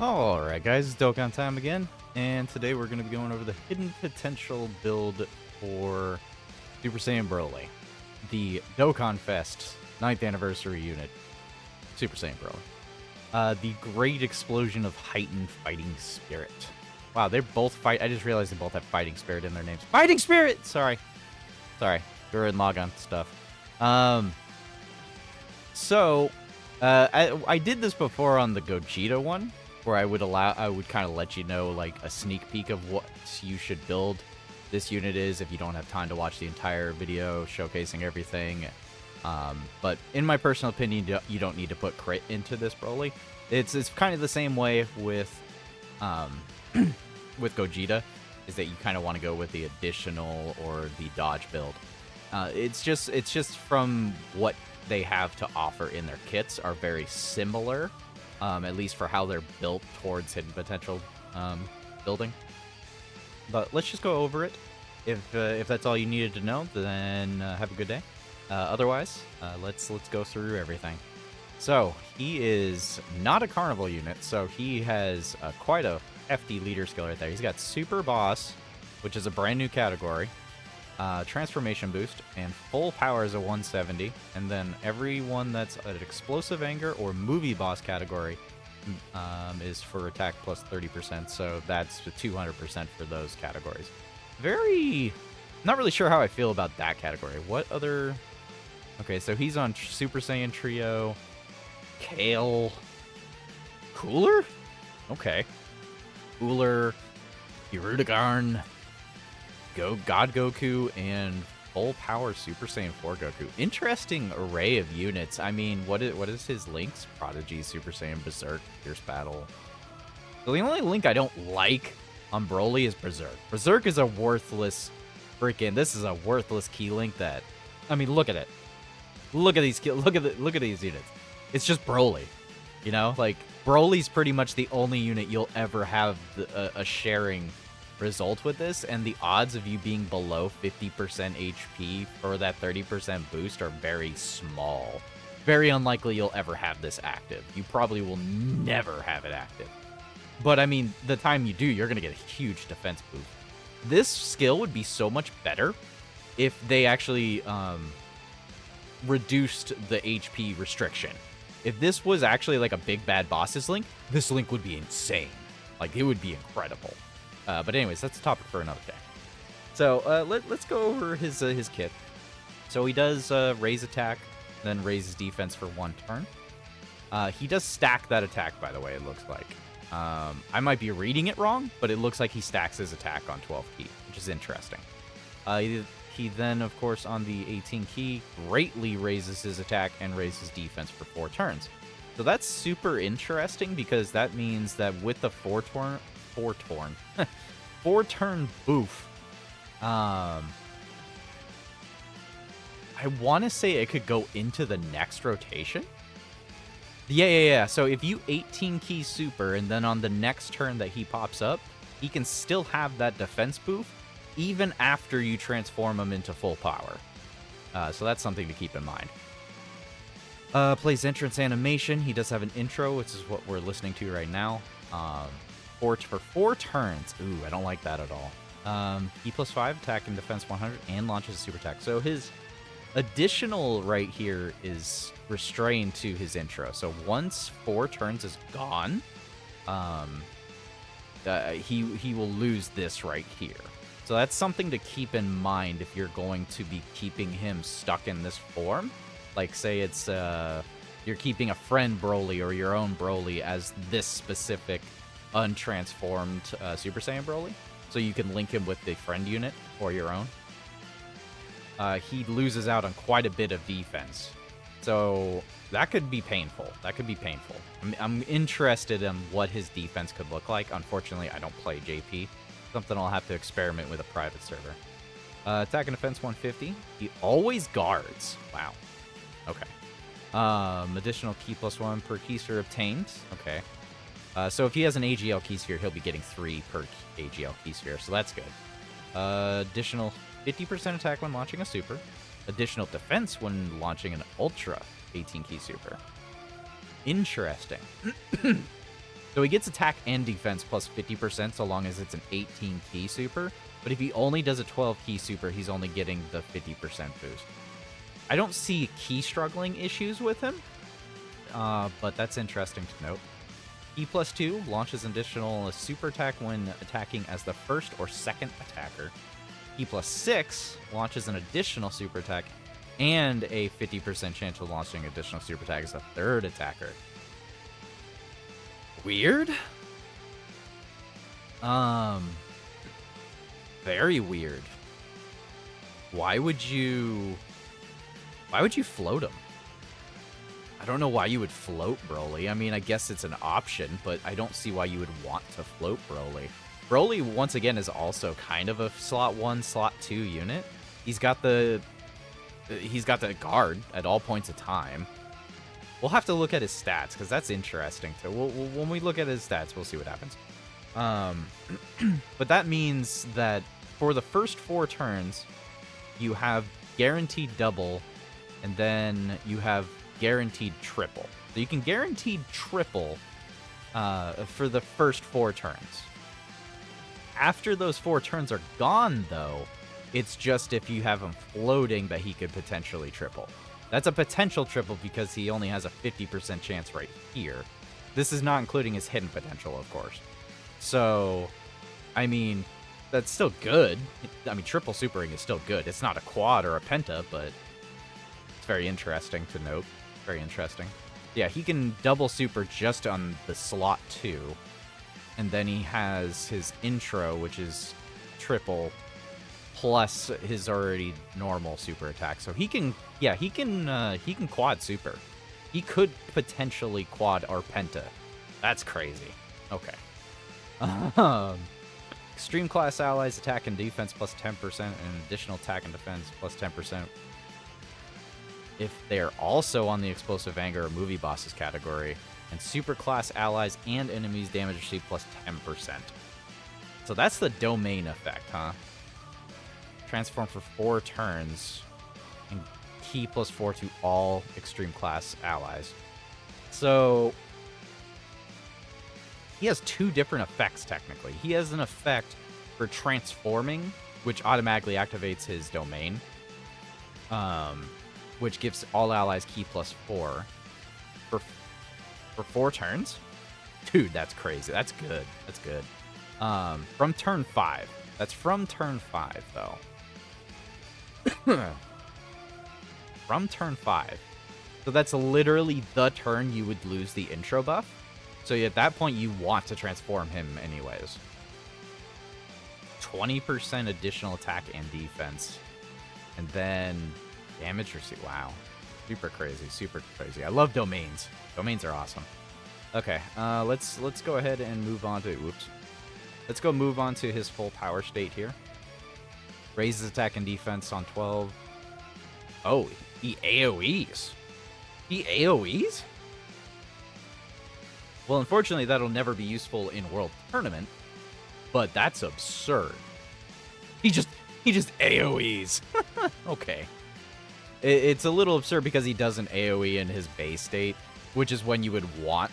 Alright guys, it's Dokkan time again, and today we're going to be going over the hidden potential build for Super Saiyan Broly. The Dokkan Fest 9th anniversary unit, Super Saiyan Broly. The great explosion of heightened fighting spirit. Wow, they're both I just realized they both have fighting spirit in their names. Fighting spirit! Sorry, they're in Logon stuff. I did this before on the Gogeta one, where I would kind of let you know, like, a sneak peek of what you should build this unit is if you don't have time to watch the entire video showcasing everything. But in my personal opinion, you don't need to put crit into this Broly. It's kind of the same way with with Gogeta, is that you kind of want to go with the additional or the dodge build. It's just from what they have to offer in their kits are very similar. At least for how they're built towards hidden potential building. But let's just go over it. If that's all you needed to know, then have a good day. Otherwise, let's go through everything. So he is not a carnival unit, so he has quite a hefty leader skill right there. He's got Super Boss, which is a brand new category. Transformation boost, and full power is a 170, and then everyone that's an explosive anger or movie boss category is for attack plus 30%, so that's 200% for those categories. Not really sure how I feel about that category. What other... Okay, so he's on Super Saiyan Trio, Kale, Cooler? Okay. Cooler, Hirudegarn, God Goku, and full power Super Saiyan 4 Goku. Interesting array of units. I mean, what is his links? Prodigy, Super Saiyan, Berserk, Fierce Battle. So the only link I don't like on Broly is Berserk. Berserk is a worthless this is a worthless key link that, I mean, look at it. Look at these units. It's just Broly. You know, like, Broly's pretty much the only unit you'll ever have a sharing result with this, and the odds of you being below 50% HP for that 30% boost are very small. Very unlikely you'll ever have this active. You probably will never have it active. But I mean, the time you do, you're going to get a huge defense boost. This skill would be so much better if they actually reduced the HP restriction. If this was actually like a big bad boss's link, this link would be insane. Like, it would be incredible. But anyways, that's a topic for another day. So let's go over his kit. So he does raise attack, then raises defense for 1 turn. He does stack that attack, by the way, it looks like. I might be reading it wrong, but it looks like he stacks his attack on 12 key, which is interesting. He then, of course, on the 18 key, greatly raises his attack and raises defense for 4 turns. So that's super interesting, because that means that with the 4-turn boof, I want to say it could go into the next rotation. Yeah. So if you 18 key super, and then on the next turn that he pops up, he can still have that defense boof even after you transform him into full power. So that's something to keep in mind. Plays entrance animation. He does have an intro, which is what we're listening to right now. For 4 turns. Ooh, I don't like that at all. E plus 5, attack and defense 100, and launches a super attack. So his additional right here is restrained to his intro. So once 4 turns is gone, he will lose this right here. So that's something to keep in mind if you're going to be keeping him stuck in this form. Like, say it's you're keeping a friend Broly or your own Broly as this specific untransformed Super Saiyan Broly, so you can link him with the friend unit or your own. He loses out on quite a bit of defense, so that could be painful. I'm interested in what his defense could look like. Unfortunately, I don't play JP. Something I'll have to experiment with a private server. Attack and defense 150. He always guards. Wow. Okay. Additional key plus 1 per key sphere obtained. Okay. So if he has an AGL key sphere, he'll be getting 3 per AGL key sphere, so that's good. Additional 50% attack when launching a super. Additional defense when launching an ultra 18 key super. Interesting. So he gets attack and defense plus 50% so long as it's an 18 key super. But if he only does a 12 key super, he's only getting the 50% boost. I don't see key struggling issues with him, but that's interesting to note. E plus 2 launches an additional super attack when attacking as the first or second attacker. E plus 6 launches an additional super attack and a 50% chance of launching additional super attack as the third attacker. Weird? Very weird. Why would you float him? I don't know why you would float Broly. I mean, I guess it's an option, but I don't see why you would want to float Broly. Broly, once again, is also kind of a slot 1, slot 2 unit. He's got the guard at all points of time. We'll have to look at his stats, because that's interesting. So when we look at his stats, we'll see what happens. But that means that for the first 4 turns, you have guaranteed double, and then you have guaranteed triple. So you can guaranteed triple for the first 4 turns. After those 4 turns are gone, though, it's just if you have him floating that he could potentially triple. That's a potential triple because he only has a 50% chance right here. This is not including his hidden potential, of course. So, I mean, that's still good. I mean, triple supering is still good. It's not a quad or a penta, but it's very interesting to note. Very interesting. Yeah, he can double super just on the slot 2. And then he has his intro, which is triple, plus his already normal super attack. So he can, yeah, he can quad super. He could potentially quad or penta. That's crazy. Okay. Extreme class allies attack and defense plus 10% and additional attack and defense plus 10%. If they're also on the explosive anger or movie bosses category, and super class allies and enemies damage received plus 10%. So that's the domain effect, huh? Transform for 4 turns and key plus 4 to all extreme class allies. So he has 2 different effects technically. He has an effect for transforming, which automatically activates his domain. Which gives all allies key plus 4 for 4 turns. Dude, that's crazy. That's good. That's good. From turn 5. That's from turn 5, though. From turn 5. So that's literally the turn you would lose the intro buff. So at that point, you want to transform him anyways. 20% additional attack and defense. And then damage received. Wow. Super crazy. Super crazy. I love domains. Domains are awesome. Okay, let's go ahead and move on to... Oops. Let's go move on to his full power state here. Raises attack and defense on 12. Oh, he AoEs. He AoEs? Well, unfortunately, that'll never be useful in World Tournament, but that's absurd. He just AoEs. Okay. It's a little absurd because he doesn't AoE in his base state, which is when you would want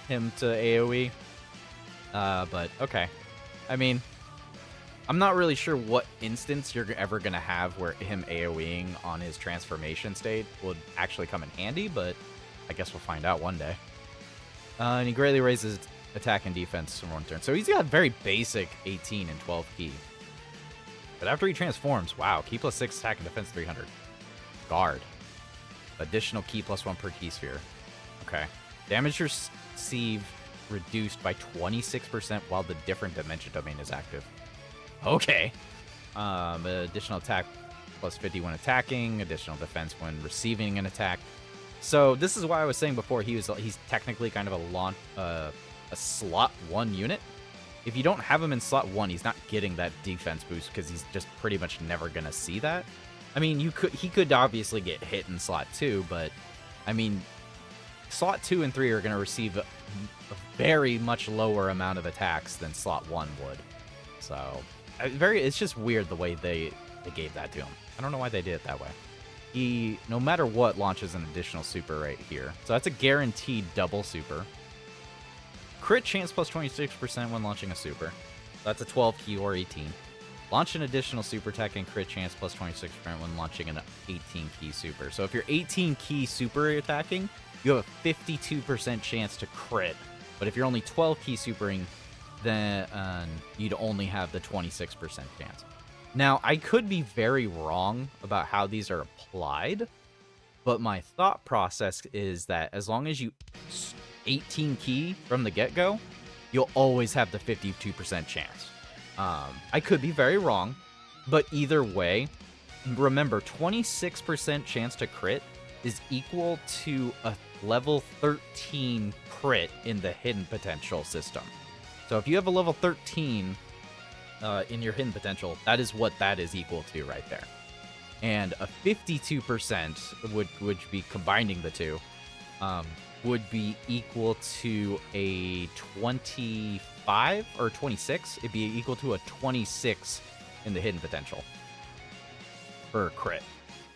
him to AoE. But okay. I mean, I'm not really sure what instance you're ever going to have where him AoEing on his transformation state would actually come in handy, but I guess we'll find out one day. And he greatly raises attack and defense from 1 turn. So he's got very basic 18 and 12 key. But after he transforms, wow, key plus 6 attack and defense 300. Guard. Additional key plus 1 per key sphere. Okay. Damage received reduced by 26% while the different dimension domain is active. Okay. Additional attack plus 50 when attacking. Additional defense when receiving an attack. So this is why I was saying before he's technically kind of a slot 1 unit. If you don't have him in slot 1, he's not getting that defense boost because he's just pretty much never gonna see that. I mean, he could obviously get hit in slot 2, but I mean, slot 2 and 3 are gonna receive a very much lower amount of attacks than slot 1 would. So it's just weird the way they gave that to him. I don't know why they did it that way. He, no matter what, launches an additional super right here. So that's a guaranteed double super. crit chance plus 26% when launching a super. That's a 12 key or 18. Launch an additional super attack and crit chance plus 26% when launching an 18 key super. So if you're 18 key super attacking, you have a 52% chance to crit. But if you're only 12 key supering, then you'd only have the 26% chance. Now, I could be very wrong about how these are applied, but my thought process is that as long as you 18 key from the get-go, you'll always have the 52% chance. I could be very wrong, but either way, remember, 26% chance to crit is equal to a level 13 crit in the hidden potential system. So if you have a level 13 in your hidden potential, that is what that is equal to right there. And a 52% would be combining the two, would be equal to a 25 or 26. It'd be equal to a 26 in the hidden potential for crit.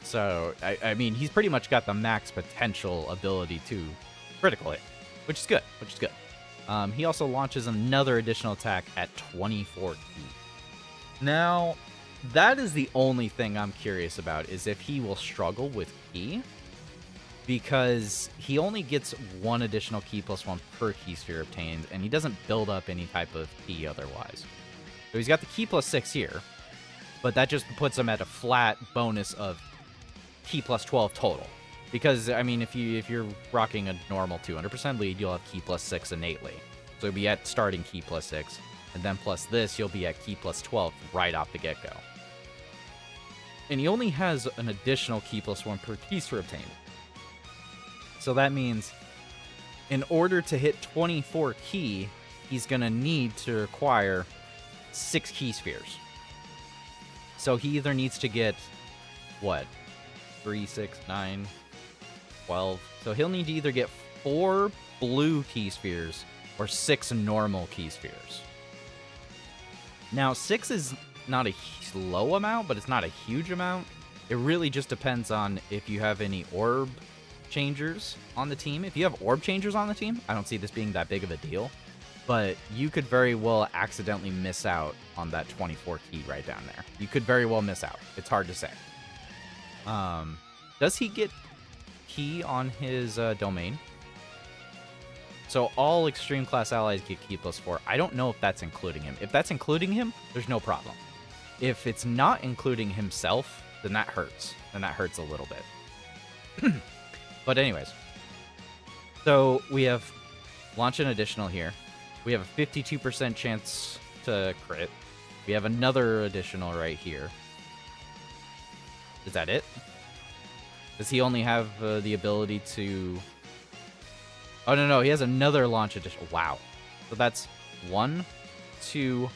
So, I mean, he's pretty much got the max potential ability to critical hit, which is good, he also launches another additional attack at 24 key. Now, that is the only thing I'm curious about, is if he will struggle with key, because he only gets one additional key plus one per key sphere obtained, and he doesn't build up any type of key otherwise. So he's got the key plus 6 here, but that just puts him at a flat bonus of key plus 12 total. Because, I mean, if you're rocking a normal 200% lead, you'll have key plus 6 innately. So you'll be at starting key plus 6, and then plus this, you'll be at key plus 12 right off the get-go. And he only has an additional key plus 1 per key sphere obtained. So that means in order to hit 24 key, he's going to need to acquire 6 key spheres. So he either needs to get, what, 3, 6, 9, 12. So he'll need to either get 4 blue key spheres or 6 normal key spheres. Now, 6 is not a low amount, but it's not a huge amount. It really just depends on if you have any orb changers on the team. If you have orb changers on the team, I don't see this being that big of a deal. But you could very well accidentally miss out on that 24 key right down there. You could very well miss out. It's hard to say. Does he get key on his domain? So all extreme class allies get key plus 4. I don't know if that's including him. If that's including him, there's no problem. If it's not including himself, then that hurts. Then that hurts a little bit. But anyways, so we have launch an additional here. We have a 52% chance to crit. We have another additional right here. Is that it? Does he only have the ability to... Oh, no, he has another launch additional. Wow. So that's 1, 2,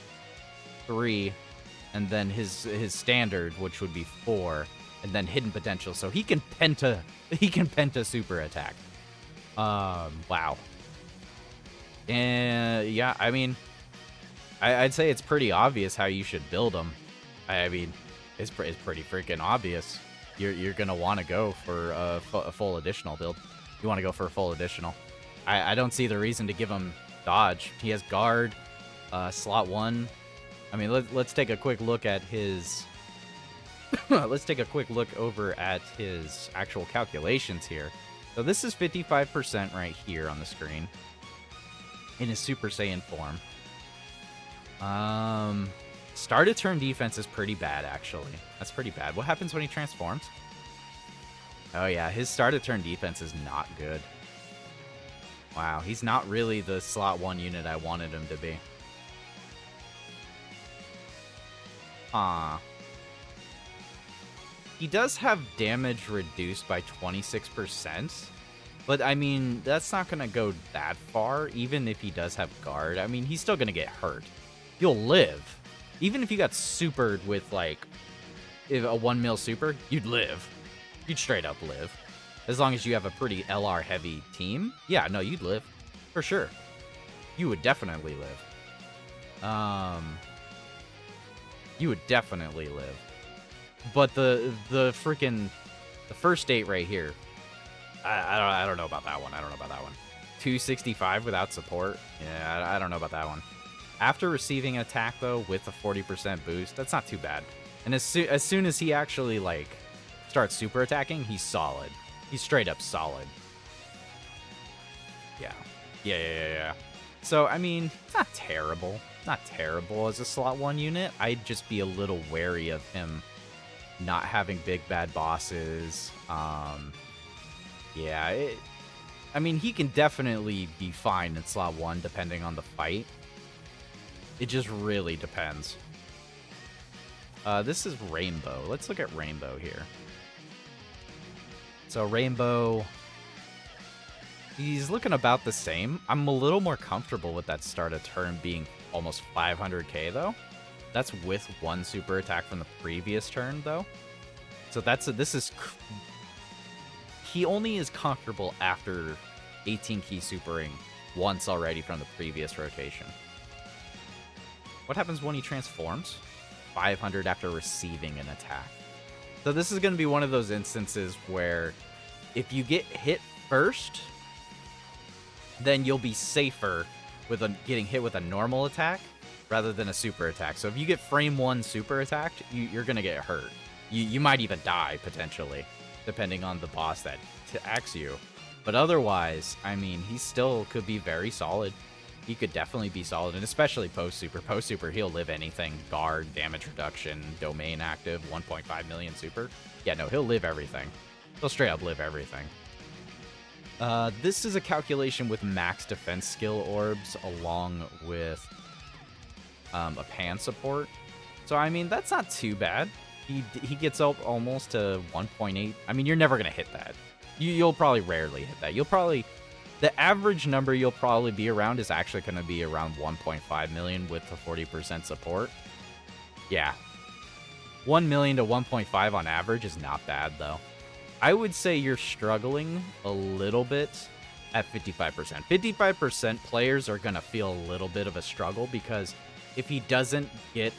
3, and then his standard, which would be 4, and then hidden potential. So he can penta super attack. Wow. And yeah, I mean, I'd say it's pretty obvious how you should build him. I mean, it's pretty freaking obvious. You're gonna want to go for a full additional build. You want to go for a full additional. I don't see the reason to give him dodge. He has guard, slot 1. I mean, let's take a quick look at his. Let's take a quick look over at his actual calculations here. So this is 55% right here on the screen in his Super Saiyan form. Start of turn defense is pretty bad, actually. That's pretty bad. What happens when he transforms? Oh yeah, his start of turn defense is not good. Wow, he's not really the slot 1 unit I wanted him to be. He does have damage reduced by 26%, but I mean, that's not going to go that far, even if he does have guard. I mean, he's still going to get hurt. You'll live. Even if you got supered with, like, a 1 mil super, you'd live. You'd straight up live. As long as you have a pretty LR-heavy team. Yeah, no, you'd live. For sure. You would definitely live. You would definitely live. But the freaking... The first date right here... I don't know about that one. I don't know about that one. 265 without support. Yeah, I don't know about that one. After receiving an attack, though, with a 40% boost, that's not too bad. And as soon as he actually, like, starts super attacking, he's solid. He's straight up solid. Yeah. So, I mean, it's not terrible. Not terrible as a slot 1 unit. I'd just be a little wary of him not having big bad bosses. Yeah, I mean, he can definitely be fine in slot 1 depending on the fight. It just really depends. This is Rainbow. Let's look at Rainbow here. So Rainbow, he's looking about the same. I'm a little more comfortable with that start of turn being almost 500k though. That's with 1 super attack from the previous turn though. So he only is comfortable after 18 key supering once already from the previous rotation. What happens when he transforms? 500 after receiving an attack. So this is going to be one of those instances where if you get hit first, then you'll be safer with getting hit with a normal attack rather than a super attack. So if you get frame 1 super attacked, you're going to get hurt. You might even die, potentially, depending on the boss that attacks you. But otherwise, I mean, he still could be very solid. He could definitely be solid, and especially post-super. Post-super, he'll live anything. Guard, damage reduction, domain active, 1.5 million super. Yeah, no, he'll live everything. He'll straight up live everything. This is a calculation with max defense skill orbs along with a pan support. So, I mean, that's not too bad. He gets up almost to 1.8. I mean, you're never going to hit that. You'll probably rarely hit that. The average number you'll probably be around is actually going to be around 1.5 million with the 40% support. Yeah. 1 million to 1.5 on average is not bad, though. I would say you're struggling a little bit at 55%. 55% players are going to feel a little bit of a struggle because if he doesn't get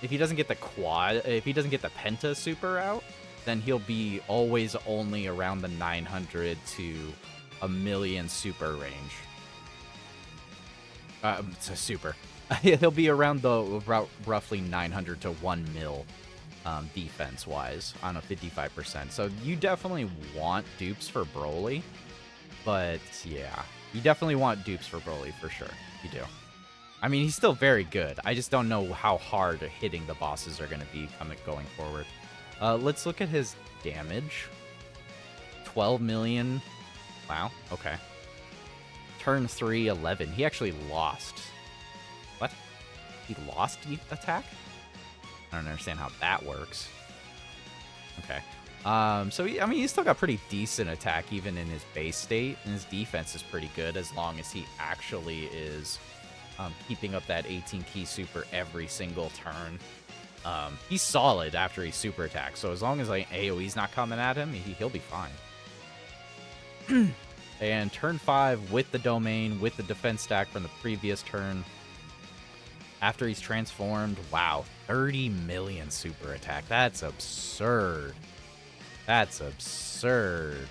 the quad, if he doesn't get the penta super out, then he'll be always only around the 900 to a million super range. It's a super. He'll be around roughly 900 to 1 mil defense-wise on a 55%. So you definitely want dupes for BROLY, but yeah, you definitely want dupes for BROLY for sure. You do. I mean, he's still very good. I just don't know how hard hitting the bosses are going to be going forward. Let's look at his damage. 12 million. Wow, okay. Turn 3, 11. He actually lost. What? He lost the attack? I don't understand how that works. Okay. So, I mean, he's still got pretty decent attack even in his base state, and his defense is pretty good as long as he actually is keeping up that 18 key super every single turn. He's solid after he super attacks, so as long as like AoE's not coming at him, he'll be fine. And turn 5 with the domain, with the defense stack from the previous turn. After he's transformed, wow, 30 million super attack. That's absurd. That's absurd.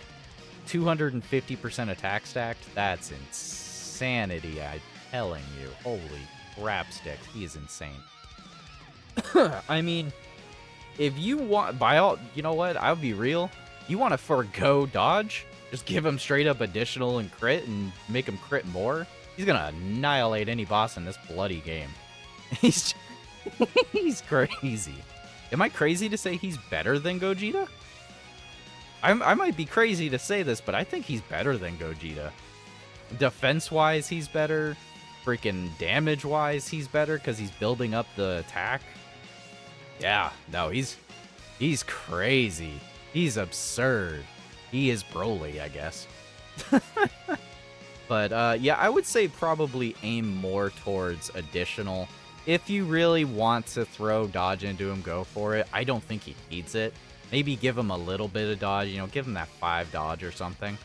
250% attack stacked. That's insanity, I'm telling you. Holy crap sticks, he is insane. I mean, if you want, you know what? I'll be real. You want to forgo dodge? Just give him straight up additional and crit and make him crit more. He's gonna annihilate any boss in this bloody game. He's crazy. Am I crazy to say he's better than Gogeta? I might be crazy to say this, but I think he's better than Gogeta. Defense-wise, he's better. Freaking damage-wise, he's better because he's building up the attack. Yeah, no, he's crazy. He's absurd. He is BROLY, I guess. But, yeah, I would say probably aim more towards additional. If you really want to throw dodge into him, go for it. I don't think he needs it. Maybe give him a little bit of dodge, you know, give him that 5 dodge or something.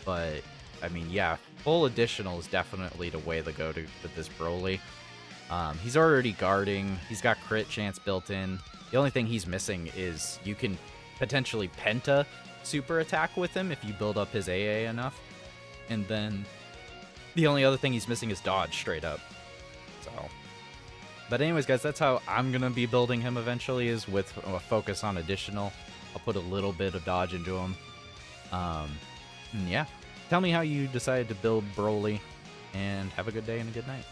But, I mean, yeah, full additional is definitely the way to go with this BROLY. He's already guarding. He's got crit chance built in. The only thing he's missing is you can potentially penta super attack with him if you build up his AA enough. And then the only other thing he's missing is dodge, straight up. So, but anyways, guys, that's how I'm gonna be building him eventually, is with a focus on additional. I'll put a little bit of dodge into him. And yeah, tell me how you decided to build Broly, and have a good day and a good night.